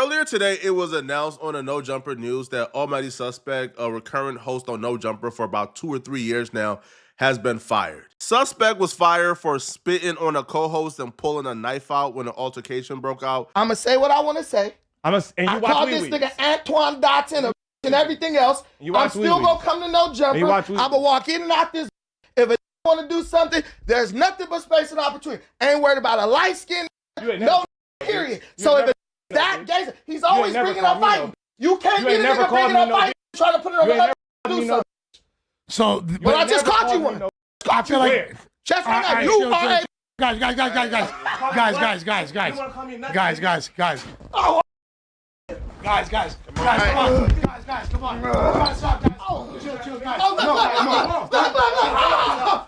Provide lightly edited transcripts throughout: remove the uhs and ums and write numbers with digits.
Earlier today, it was announced on the No Jumper News that Almighty Suspect, a recurrent host on No Jumper for about 2 or 3 years now, has been fired. Suspect was fired for spitting on a co-host and pulling a knife out when an altercation broke out. I'm going to say what I want to say. And you I watch call this nigga Antoine Dotson and everything else. I'm still going to come to No Jumper. I'm going to walk in and out this. If a want to do something, there's nothing but space and opportunity. Ain't worried about a light skin, no period. So if that gay, he's always bringing up fighting. You can't get a nigga bringing up fighting trying to put it on another do something. So, but I just caught you one. I feel like just right now, you are a guys. Oh, Guys, come on. Guys, come on. Stop, guys. Chill, guys.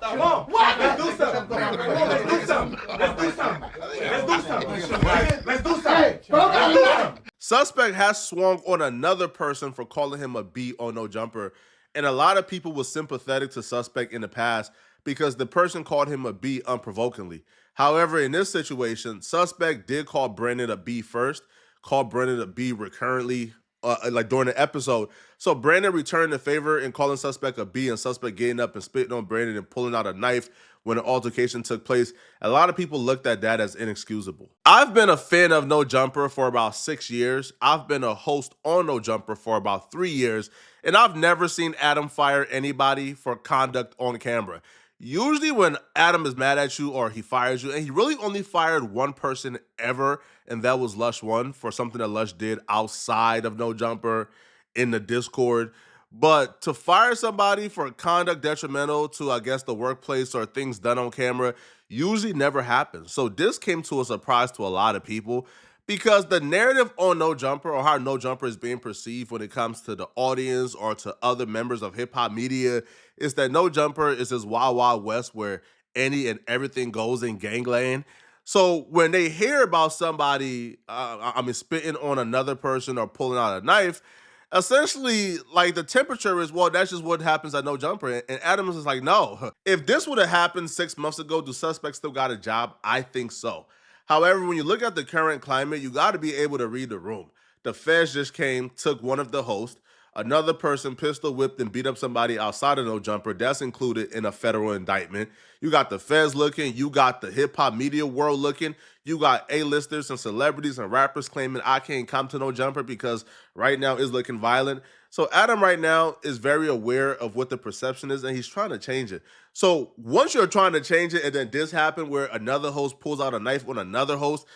Come on. What? Let's do something. Suspect has swung on another person for calling him a B on No Jumper, and a lot of people were sympathetic to Suspect in the past because the person called him a B unprovokingly. However, in this situation, Suspect did call Brandon a B first, called Brandon a B recurrently, like during the episode. So Brandon returned the favor in calling Suspect a B, and Suspect getting up and spitting on Brandon and pulling out a knife when an altercation took place. A lot of people looked at that as inexcusable. I've been a fan of No Jumper for about 6 years. I've been a host on No Jumper for about 3 years, and I've never seen Adam fire anybody for conduct on camera. Usually when Adam is mad at you or he fires you, and he really only fired one person ever, and that was Lush One for something that Lush did outside of No Jumper in the Discord. But to fire somebody for conduct detrimental to, I guess, the workplace or things done on camera usually never happens. So this came to a surprise to a lot of people because the narrative on No Jumper, or how No Jumper is being perceived when it comes to the audience or to other members of hip-hop media, is that No Jumper is this wild, wild west where any and everything goes in gangland. So when they hear about somebody, spitting on another person or pulling out a knife, essentially, like, the temperature is, well, that's just what happens at No Jumper. And Adams is like, no. If this would have happened 6 months ago, do suspects still got a job? I think so. However, when you look at the current climate, you got to be able to read the room. The feds just came, took one of the hosts. Another person pistol whipped and beat up somebody outside of No Jumper. That's included in a federal indictment. You got the feds looking. You got the hip-hop media world looking. You got A-listers and celebrities and rappers claiming I can't come to No Jumper because right now it's looking violent. So Adam right now is very aware of what the perception is, and he's trying to change it. So once you're trying to change it and then this happened where another host pulls out a knife on another host,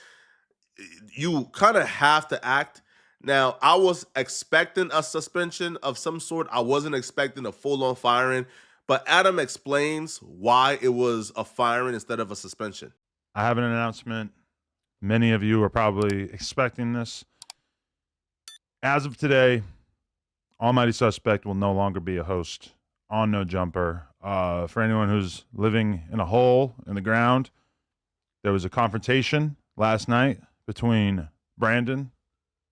you kind of have to act. Now, I was expecting a suspension of some sort. I wasn't expecting a full-on firing, but Adam explains why it was a firing instead of a suspension. I have an announcement. Many of you are probably expecting this. As of today, Almighty Suspect will no longer be a host on No Jumper. For anyone who's living in a hole in the ground, there was a confrontation last night between Brandon,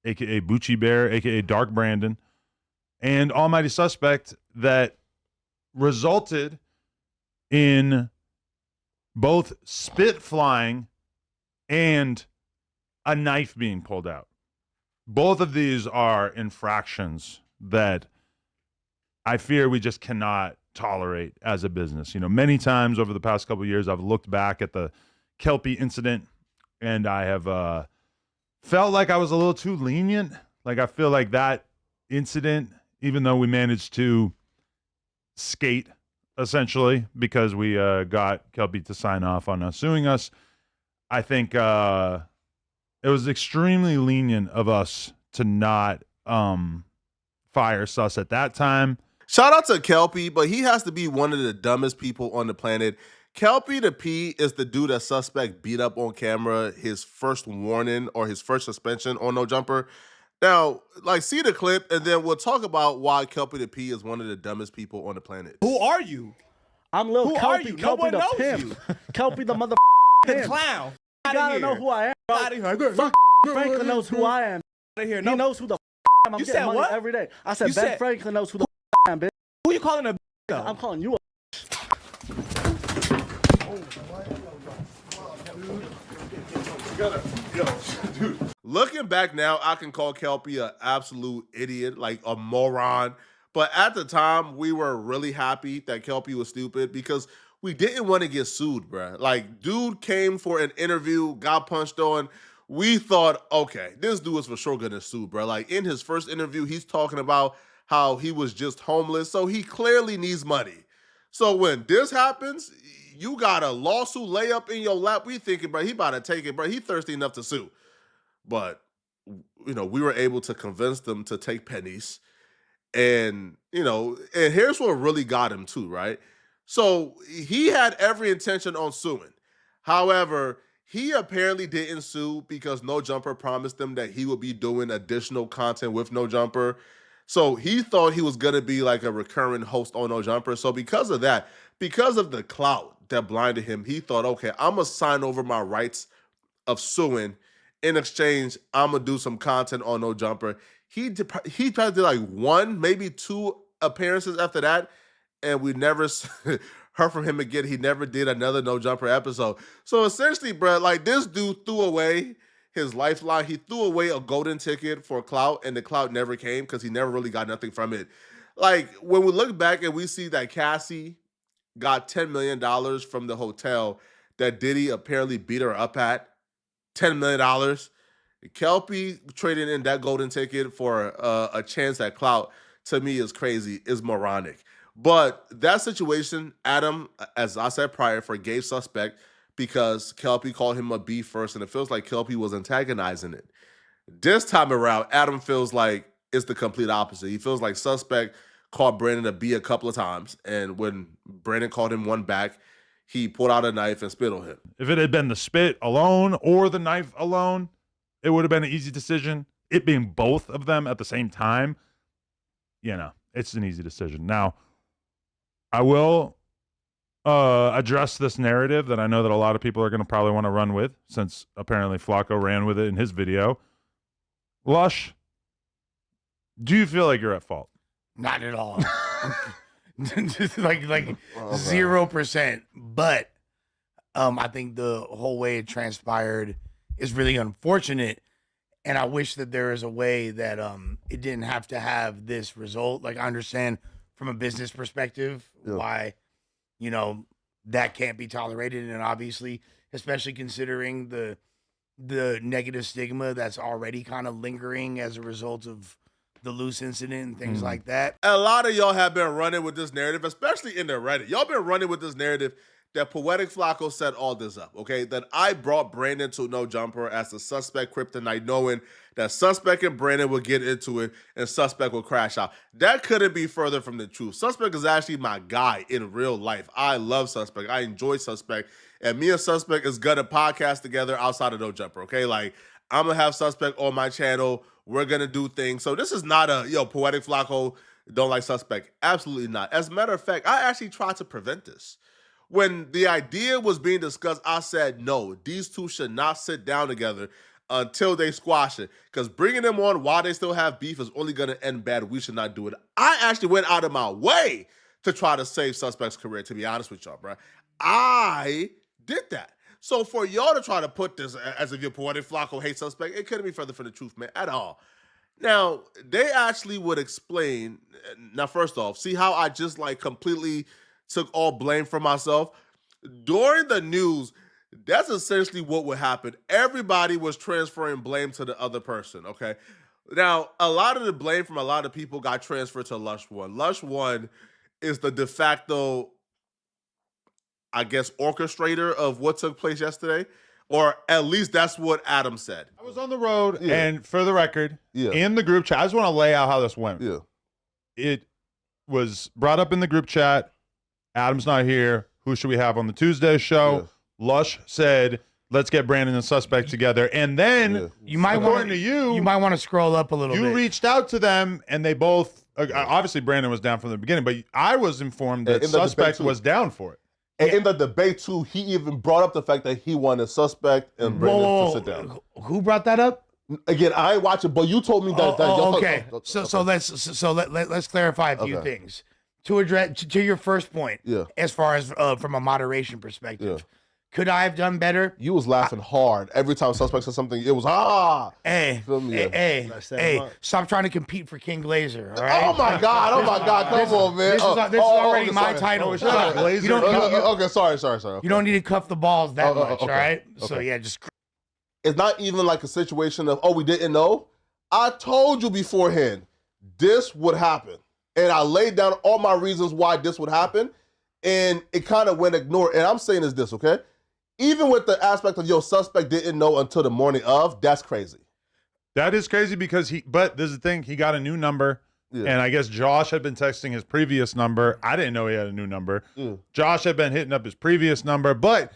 a.k.a. Bucci Bear, a.k.a. Dark Brandon, and Almighty Suspect that resulted in both spit flying and a knife being pulled out. Both of these are infractions that I fear we just cannot tolerate as a business. You know, many times over the past couple of years, I've looked back at the Kelpie incident and I have felt like I was a little too lenient. Like, I feel like that incident, even though we managed to skate essentially because we got Kelpie to sign off on suing us, I think it was extremely lenient of us to not fire Sus at that time. Shout out to Kelpie, but he has to be one of the dumbest people on the planet. Kelpie the P is the dude that Suspect beat up on camera, his first warning or his first suspension on No Jumper. Now, like, see the clip, and then we'll talk about why Kelpie the P is one of the dumbest people on the planet. Who are you? I'm Lil Kelpie. No one knows pimp. you. Kelpie the mother The clown. You gotta know who I am. Out of here. Fuck Franklin knows who I am. Out of here. He knows who the I am. I'm You getting said money what? every day. I said You Ben said- Franklin knows who the I am, bitch. Who you calling a though? I'm calling you a Looking back now, I can call Kelpie an absolute idiot, like a moron. But at the time, we were really happy that Kelpie was stupid because we didn't want to get sued, bruh. Like, dude came for an interview, got punched on. We thought, okay, this dude is for sure gonna sue, bruh. Like, in his first interview, he's talking about how he was just homeless, so he clearly needs money. So when this happens, you got a lawsuit lay up in your lap. We thinking, bro, he about to take it, bro. He thirsty enough to sue. But, we were able to convince them to take pennies. And, and here's what really got him too, right? So he had every intention on suing. However, he apparently didn't sue because No Jumper promised him that he would be doing additional content with No Jumper. So he thought he was going to be like a recurring host on No Jumper. So because of that, because of the clout that blinded him, he thought, okay, I'm going to sign over my rights of suing. In exchange, I'm going to do some content on No Jumper. He probably did like one, maybe two appearances after that, and we never heard from him again. He never did another No Jumper episode. So essentially, bro, like this dude threw away his lifeline. He threw away a golden ticket for clout, and the clout never came because he never really got nothing from it. Like when we look back and we see that Cassie got $10 million from the hotel that Diddy apparently beat her up at, $10 million. Kelpie trading in that golden ticket for a chance at clout, to me, is crazy, is moronic. But that situation, Adam, as I said prior, forgave Suspect because Kelpie called him a B first, and it feels like Kelpie was antagonizing it. This time around, Adam feels like it's the complete opposite. He feels like Suspect called Brandon a B a couple of times, and when Brandon called him one back, he pulled out a knife and spit on him. If it had been the spit alone or the knife alone, it would have been an easy decision. It being both of them at the same time, it's an easy decision. Now, I will address this narrative that I know that a lot of people are going to probably want to run with, since apparently Flacco ran with it in his video. Lush, do you feel like you're at fault? Not at all. like 0%. But I think the whole way it transpired is really unfortunate, and I wish that there is a way that it didn't have to have this result. Like, I understand from a business perspective why that can't be tolerated, and obviously, especially considering the negative stigma that's already kind of lingering as a result of the loose incident and things like that. A lot of y'all have been running with this narrative, especially in the Reddit. Y'all been running with this narrative that Poetic Flacco set all this up, okay? That I brought Brandon to No Jumper as the Suspect kryptonite, knowing that Suspect and Brandon would get into it and Suspect would crash out. That couldn't be further from the truth. Suspect is actually my guy in real life. I love Suspect. I enjoy Suspect. And me and Suspect is gonna podcast together outside of No Jumper, okay? Like, I'm gonna have Suspect on my channel. We're gonna do things. So this is not a, Poetic Flacco don't like Suspect. Absolutely not. As a matter of fact, I actually tried to prevent this. When the idea was being discussed, I said, no, these two should not sit down together until they squash it. Because bringing them on while they still have beef is only going to end bad. We should not do it. I actually went out of my way to try to save Suspect's career, to be honest with y'all, bro. I did that. So for y'all to try to put this as if your Poetic Flacco hates Suspect, it couldn't be further from the truth, man, at all. Now, they actually would explain, now first off, see how I just completely took all blame for myself? During the news, that's essentially what would happen. Everybody was transferring blame to the other person, okay? Now, a lot of the blame from a lot of people got transferred to Lush One. Lush One is the de facto, I guess, orchestrator of what took place yesterday, or at least that's what Adam said. I was on the road, and for the record, in the group chat, I just want to lay out how this went. Yeah. It was brought up in the group chat. Adam's not here. Who should we have on the Tuesday show? Yeah. Lush said, let's get Brandon and Suspect together. And then, you might want to scroll up a little bit. You reached out to them, and they both, obviously Brandon was down from the beginning, but I was informed that Suspect was down for it. And in the debate, too, he even brought up the fact that he wanted Suspect and Brandon to sit down. Who brought that up? Again, I ain't watching, but you told me that. Okay. So let's clarify a few things. To address your first point, as far as from a moderation perspective, Could I have done better? You was laughing hard every time suspect said something. It was Hey, Feel me? hey, stop trying to compete for King Glazer, all right? Oh my God! Come on, man. This is already my sorry. title. Shut up. You don't, Okay, sorry. Okay. you don't need to cuff the balls that much, okay, all right? So okay. yeah, just It's not even like a situation of, we didn't know. I told you beforehand this would happen. And I laid down all my reasons why this would happen. And it kind of went ignored. And I'm saying is this, okay? Even with the aspect of your suspect didn't know until the morning of, that's crazy. That is crazy because but there's the thing, he got a new number. Yeah. And I guess Josh had been texting his previous number. I didn't know he had a new number. Yeah. Josh had been hitting up his previous number, but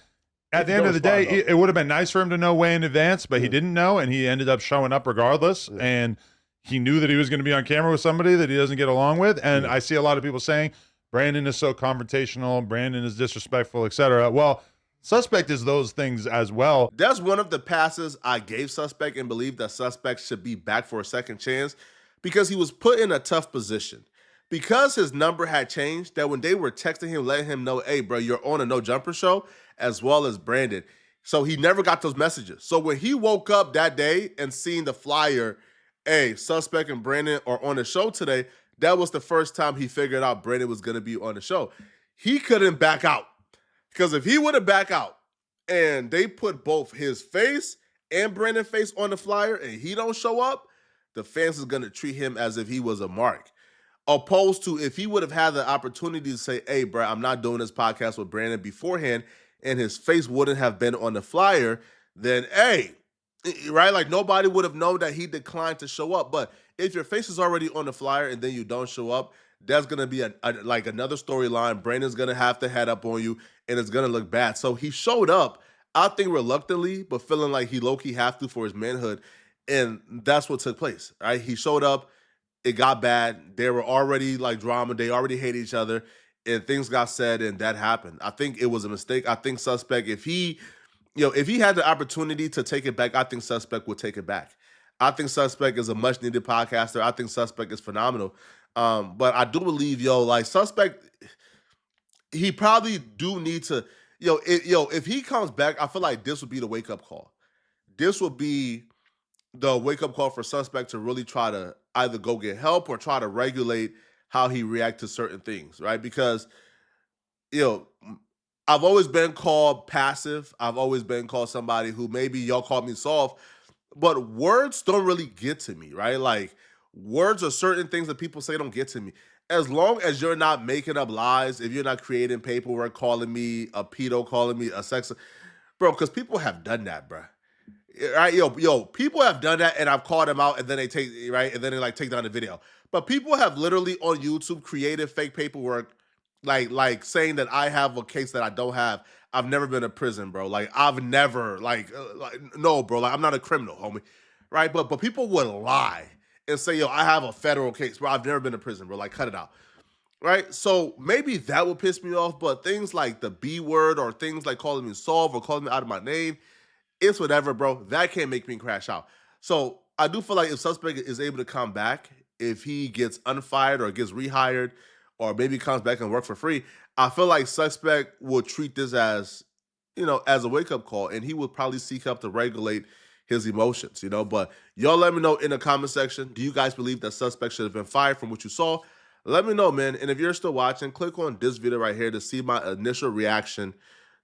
at the end of the day, it would have been nice for him to know way in advance, but he didn't know, and he ended up showing up regardless. Yeah. And he knew that he was going to be on camera with somebody that he doesn't get along with. And I see a lot of people saying, Brandon is so confrontational, Brandon is disrespectful, etc. Well, suspect is those things as well. That's one of the passes I gave suspect and believe that suspect should be back for a second chance because he was put in a tough position. Because his number had changed, that when they were texting him, letting him know, hey, bro, you're on a No Jumper show, as well as Brandon. So he never got those messages. So when he woke up that day and seen the flyer, hey, suspect and Brandon are on the show today, that was the first time he figured out Brandon was going to be on the show. He couldn't back out. Because if he would have back out and they put both his face and Brandon's face on the flyer and he don't show up, the fans is going to treat him as if he was a mark. Opposed to if he would have had the opportunity to say, hey, bro, I'm not doing this podcast with Brandon beforehand, and his face wouldn't have been on the flyer, then, hey, right? Like nobody would have known that he declined to show up. But if your face is already on the flyer and then you don't show up, that's going to be like another storyline. Brandon's going to have to head up on you, and it's going to look bad. So he showed up, I think reluctantly, but feeling like he low-key have to for his manhood, and that's what took place, right? He showed up, it got bad. They were already like drama. They already hate each other, and things got said, and that happened. I think it was a mistake. I think suspect, if he had the opportunity to take it back, I think suspect would take it back. I think suspect is a much needed podcaster. I think suspect is phenomenal. But I do believe, like suspect, he probably do need to, if he comes back, I feel like this would be the wake up call. This would be the wake up call for suspect to really try to either go get help or try to regulate how he react to certain things, right? Because, I've always been called passive. I've always been called somebody who maybe y'all called me soft, but words don't really get to me, right? Like words are certain things that people say don't get to me. As long as you're not making up lies, if you're not creating paperwork, calling me a pedo, calling me a sex, bro, because people have done that, bro. Right, people have done that, and I've called them out, and then they take take down the video. But people have literally on YouTube created fake paperwork, like saying that I have a case that I don't have. I've never been to prison, bro. Like I've never, no, bro. Like I'm not a criminal, homie. Right, but people would lie and say, I have a federal case, bro. I've never been to prison, bro. Like cut it out. Right, so maybe that would piss me off. But things like the B word or things like calling me soft or calling me out of my name. It's whatever, bro. That can't make me crash out. So I do feel like if suspect is able to come back, if he gets unfired or gets rehired, or maybe comes back and work for free, I feel like suspect will treat this as, as a wake-up call, and he would probably seek help to regulate his emotions, But y'all let me know in the comment section, do you guys believe that suspect should have been fired from what you saw? Let me know, man. And if you're still watching, click on this video right here to see my initial reaction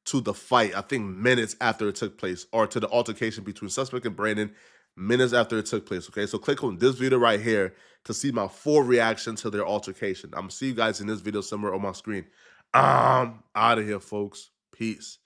to the fight, I think minutes after it took place, or to the altercation between suspect and Brandon minutes after it took place, okay? So click on this video right here to see my full reaction to their altercation. I'm gonna see you guys in this video somewhere on my screen. Out of here, folks. Peace.